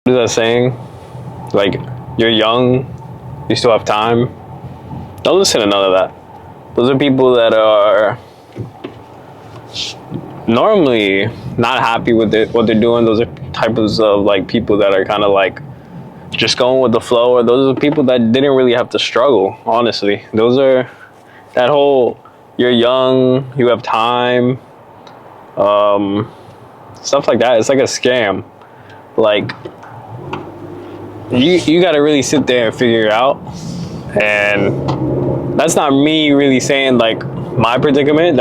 what is that saying? Like, you're young, you still have time. Don't listen to none of that. Those are people that are normally not happy with what they're doing. Those are types of like people that are kind of like just going with the flow, or those are people that didn't really have to struggle, honestly. Those are that whole you're young, you have time, stuff like that. It's like a scam. Like, you got to really sit there and figure it out. And that's not me really saying like my predicament.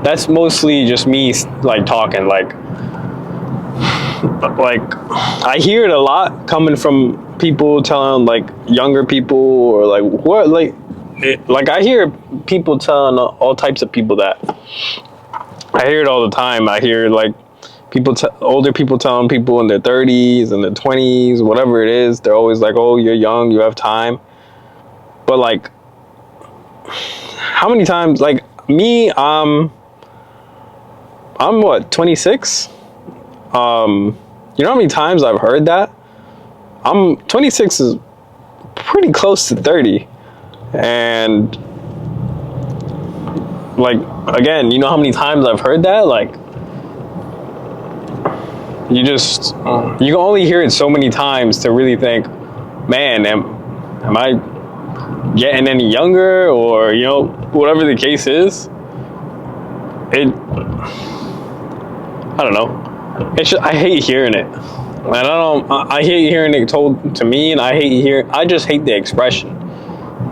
That's mostly just me like talking. Like I hear it a lot coming from people telling like younger people, or like what, like I hear people telling all types of people that. I hear it all the time. I hear like older people telling people in their 30s and their 20s, whatever it is, they're always like, oh, you're young, you have time. But like, how many times, like me, I'm what, 26? You know how many times I've heard that? 26 is pretty close to 30. And like, again, you know how many times I've heard that? Like, you can only hear it so many times to really think, man, am I getting any younger, or, you know, whatever the case is. I don't know. I hate hearing it. And I hate hearing it told to me, and I just hate the expression.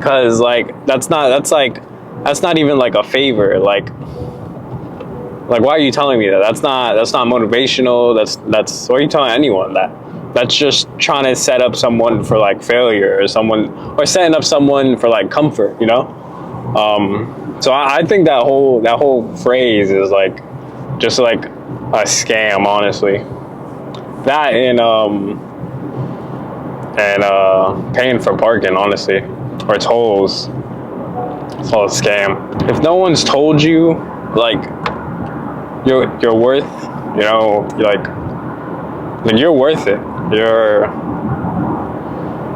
Cause like, that's not even like a favor. Like, why are you telling me that? That's not motivational. That's what are you telling anyone that? That's just trying to set up someone for like failure, or setting up someone for like comfort, you know? So I think that whole phrase is like just like a scam, honestly. That and paying for parking, honestly, or tolls. It's all a scam. If no one's told you like you're worth, you know, like you're worth it.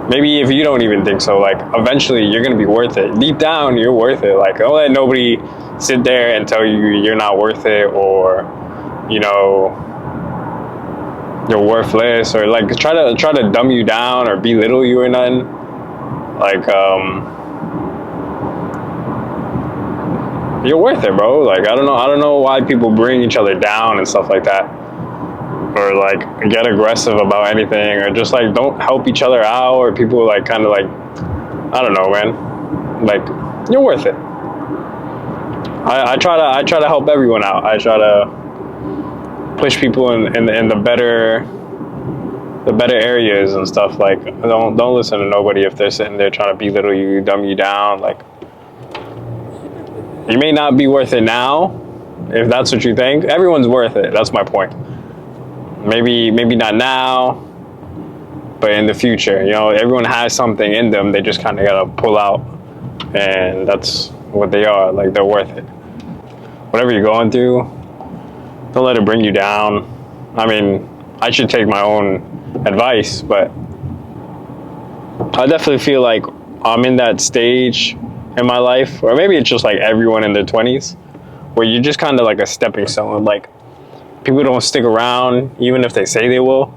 Maybe if you don't even think so, like eventually you're gonna be worth it. Deep down, you're worth it. Like, don't let nobody sit there and tell you you're not worth it, or, you know, you're worthless, or like try to dumb you down or belittle you or nothing. Like, you're worth it, bro. Like, I don't know why people bring each other down and stuff like that, or like get aggressive about anything, or just like don't help each other out, or people like kind of like, I don't know, man. Like, you're worth it. I try to help everyone out. I try to push people in the better areas and stuff. Like, don't listen to nobody if they're sitting there trying to belittle you, dumb you down. Like, you may not be worth it now, if that's what you think. Everyone's worth it. That's my point. Maybe not now, but in the future. You know, everyone has something in them. They just kind of gotta pull out, and that's what they are. Like, they're worth it. Whatever you're going through, don't let it bring you down. I mean, I should take my own advice, but I definitely feel like I'm in that stage in my life, or maybe it's just like everyone in their 20s, where you're just kind of like a stepping stone. Like, people don't stick around even if they say they will.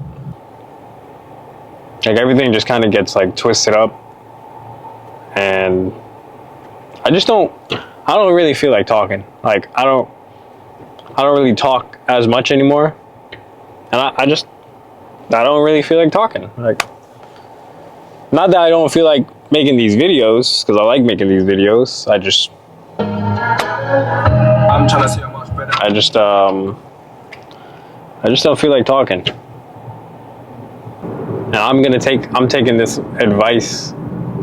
Like, everything just kind of gets like twisted up, and I don't really feel like talking. Like, I don't really talk as much anymore, and I don't really feel like talking. Like, not that I don't feel like making these videos, because I like making these videos. I'm trying to see how much better. I just don't feel like talking. And I'm taking this advice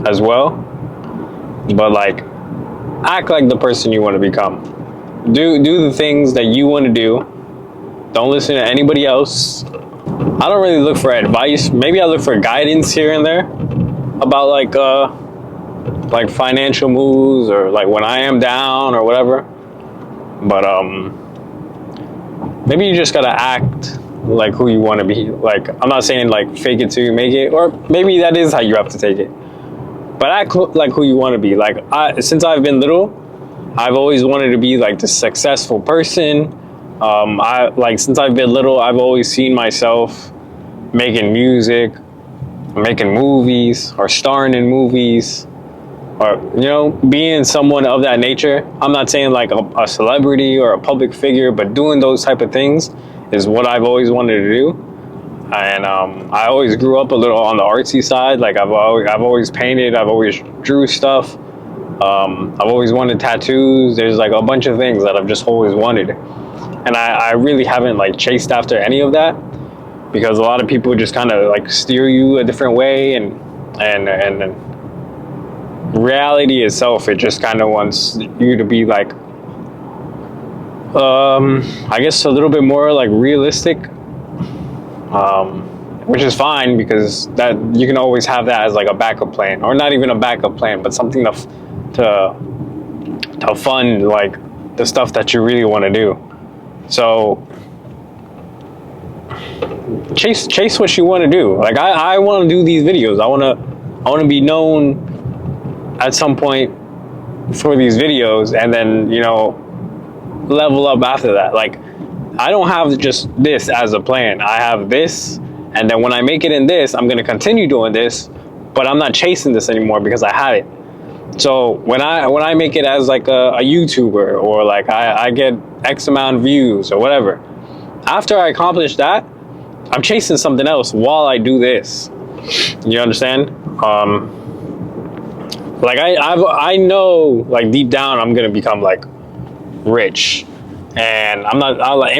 as well, but like, act like the person you want to become. Do the things that you want to do. Don't listen to anybody else. I don't really look for advice. Maybe I look for guidance here and there about like financial moves, or like when I am down or whatever. But maybe you just gotta act like who you want to be. Like, I'm not saying like fake it till you make it, or maybe that is how you have to take it. But act like who you want to be. Like, since I've been little, I've always wanted to be like the successful person. Since I've been little, I've always seen myself making music, making movies, or starring in movies, or, you know, being someone of that nature. I'm not saying like a celebrity or a public figure, but doing those type of things is what I've always wanted to do. And I always grew up a little on the artsy side. Like, I've always painted, I've always drew stuff. I've always wanted tattoos. There's like a bunch of things that I've just always wanted. And I really haven't like chased after any of that, because a lot of people just kind of like steer you a different way, and reality itself, it just kind of wants you to be like, I guess a little bit more like realistic, which is fine, because that you can always have that as like a backup plan, or not even a backup plan, but something to fund like the stuff that you really want to do. So chase what you want to do. Like, I want to do these videos. I want to be known at some point for these videos, and then, you know, level up after that. Like, I don't have just this as a plan. I have this, and then when I make it in this, I'm going to continue doing this, but I'm not chasing this anymore because I have it. So when I make it as like a YouTuber, or like I get X amount of views or whatever, after I accomplish that, I'm chasing something else while I do this. You understand? Like, I know, like, deep down I'm gonna become like rich, and I'm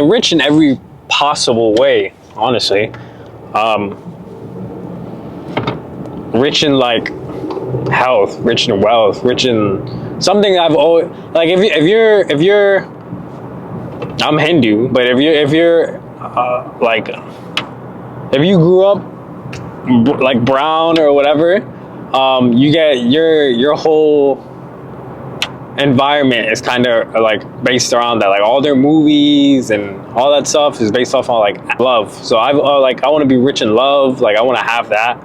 rich in every possible way, honestly. Rich in like health, rich in wealth, rich in something I've always like. If you're I'm Hindu, but if you're like, if you grew up like brown or whatever, you get your whole environment is kind of like based around that. Like, all their movies and all that stuff is based off on like love. So I want to be rich in love. Like, I want to have that.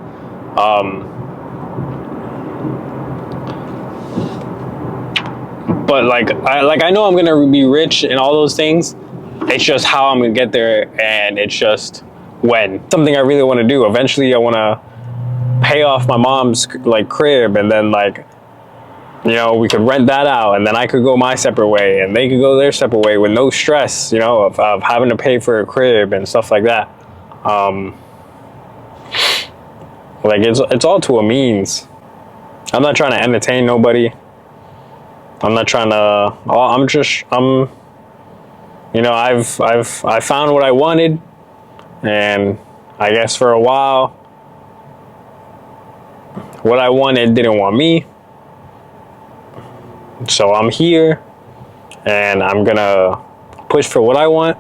But like I know I'm gonna be rich in all those things. It's just how I'm gonna get there, and it's just when. Something I really want to do. Eventually, I want to pay off my mom's like crib, and then, like, you know, we could rent that out, and then I could go my separate way, and they could go their separate way with no stress, you know, of having to pay for a crib and stuff like that. Like, it's all to a means. I'm not trying to entertain nobody. I'm not trying to. You know, I found what I wanted, and I guess for a while, what I wanted didn't want me. So I'm here, and I'm gonna push for what I want.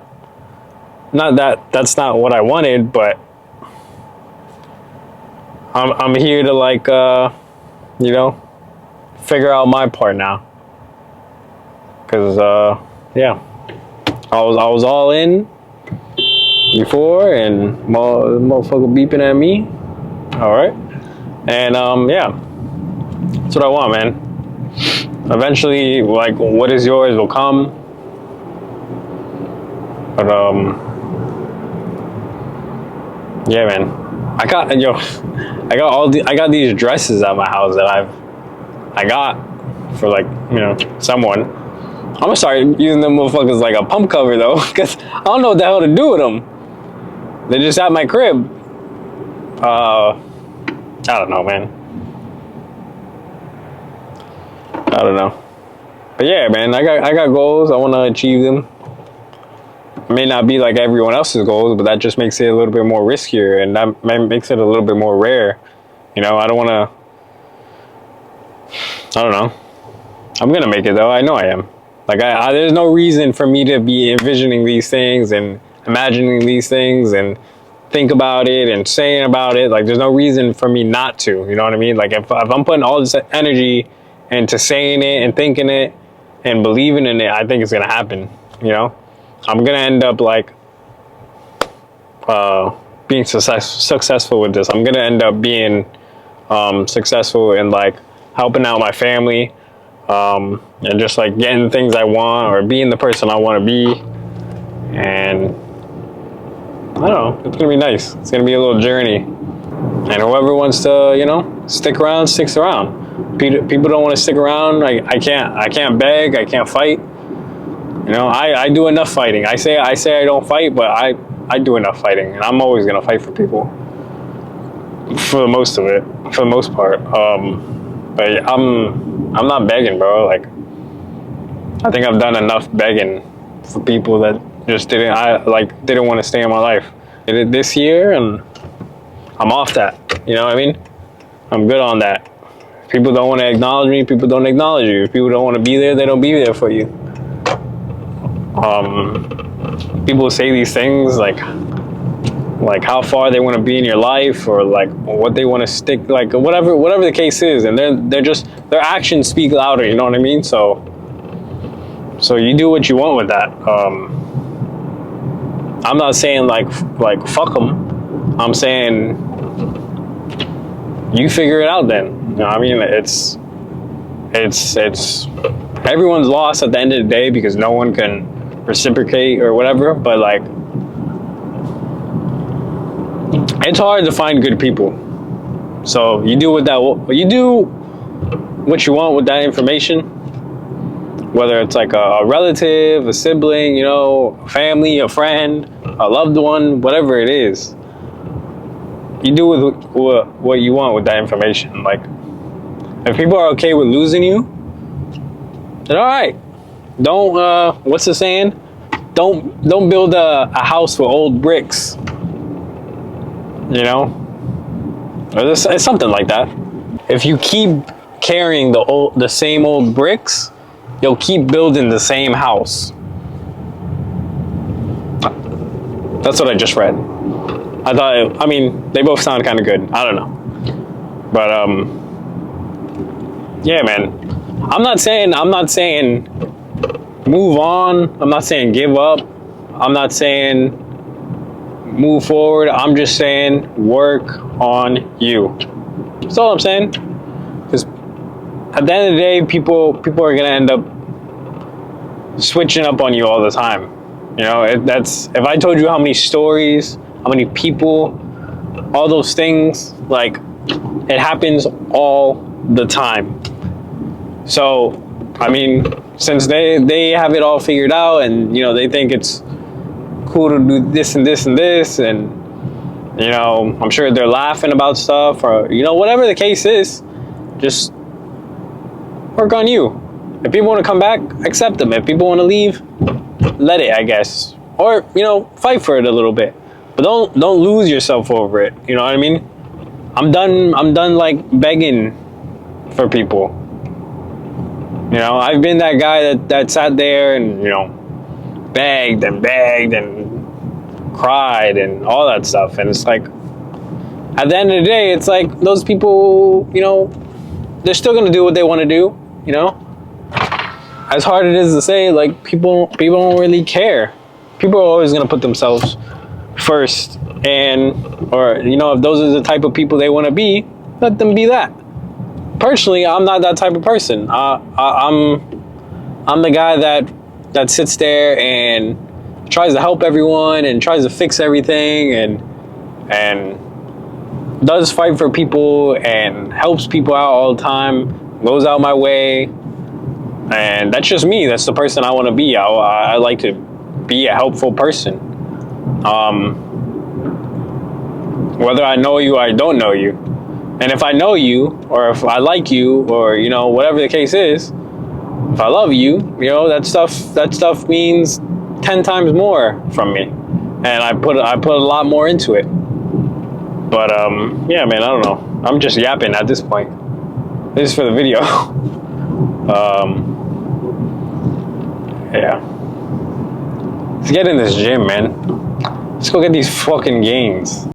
Not that that's not what I wanted, but I'm here to, like, you know, figure out my part now. Cause yeah, I was all in before, and motherfucker beeping at me. All right, and yeah, that's what I want, man. Eventually, like, what is yours will come. But yeah, man, I got these dresses at my house that I got for, like, you know, someone. I'm gonna start using them motherfuckers like a pump cover though, because I don't know what the hell to do with them. They're just at my crib. I don't know, man. I don't know. But yeah, man, I got goals. I want to achieve them. It may not be like everyone else's goals, but that just makes it a little bit more riskier, and that makes it a little bit more rare. You know, I don't know. I'm gonna make it though. I know I am. Like, there's no reason for me to be envisioning these things and imagining these things and think about it and saying about it. Like, there's no reason for me not to, you know what I mean? Like, if I'm putting all this energy into saying it and thinking it and believing in it, I think it's gonna happen, you know? I'm gonna end up like, I don't know, man. I don't know. I'm gonna make it though. I know I am. Like, there's no reason for me to be envisioning these things and imagining these things and think about it and saying about it. Like, there's no reason for me not to, you know what I mean? Like, if I'm putting all this energy into saying it and thinking it and believing in it, I think it's gonna happen, you know? I'm gonna end up like being successful with this. I'm gonna end up being successful in like helping out my family, and just like getting things I want or being the person I want to be. And I don't know, it's gonna be nice. It's gonna be a little journey, and whoever wants to, you know, stick around, sticks around. People don't want to stick around. I can't beg, I can't fight. You know, I do enough fighting. I say I don't fight, but I do enough fighting, and I'm always gonna fight for people. For the most of it, for the most part. But I'm not begging, bro. Like, I think I've done enough begging for people that just didn't want to stay in my life. Did it this year, and I'm off that. You know what I mean? I'm good on that. If people don't want to acknowledge me, people don't acknowledge you. If people don't want to be there, they don't be there for you. People say these things like how far they want to be in your life, or like what they want to stick, like whatever the case is, and their actions speak louder. You know what I mean? So you do what you want with that. I'm not saying like fuck them. I'm saying you figure it out then. You know what I mean? It's everyone's lost at the end of the day because no one can reciprocate or whatever, but like it's hard to find good people. So you do what you want with that information, whether it's like a relative, a sibling, you know, a family, a friend, a loved one, whatever it is. You do with what you want with that information. Like, if people are okay with losing you, then all right. Don't what's the saying? Don't build a house with old bricks. You know, it's something like that. If you keep carrying the same old bricks, you'll keep building the same house. That's what I just read. I mean, they both sound kind of good. I don't know, but yeah, man. I'm not saying move on. I'm not saying give up. I'm not saying move forward. I'm just saying work on you. That's all I'm saying. Because at the end of the day, people are gonna end up switching up on you all the time. You know, if I told you how many stories, how many people, all those things, like, it happens all the time. So, I mean, since they have it all figured out, and, you know, they think it's cool to do this and this and this, and, you know, I'm sure they're laughing about stuff, or, you know, whatever the case is, just work on you. If people want to come back, accept them. If people want to leave, let it, I guess. Or, you know, fight for it a little bit. But don't lose yourself over it. You know what I mean? I'm done like begging for people. You know, I've been that guy that sat there and, you know, begged and cried and all that stuff. And it's like, at the end of the day, it's like those people, you know, they're still gonna do what they want to do. You know, as hard it is to say, like, people don't really care. People are always gonna put themselves first, or, you know, if those are the type of people they want to be, let them be that. Personally, I'm not that type of person. I'm the guy that sits there and tries to help everyone and tries to fix everything and does fight for people and helps people out all the time, goes out my way. And that's just me. That's the person I want to be. I like to be a helpful person. Whether I know you or I don't know you. And if I know you, or if I like you, or, you know, whatever the case is, if I love you, you know, that stuff means 10 times more from me. And I put a lot more into it. But yeah, man, I don't know. I'm just yapping at this point. This is for the video. Yeah. Let's get in this gym, man. Let's go get these fucking gains.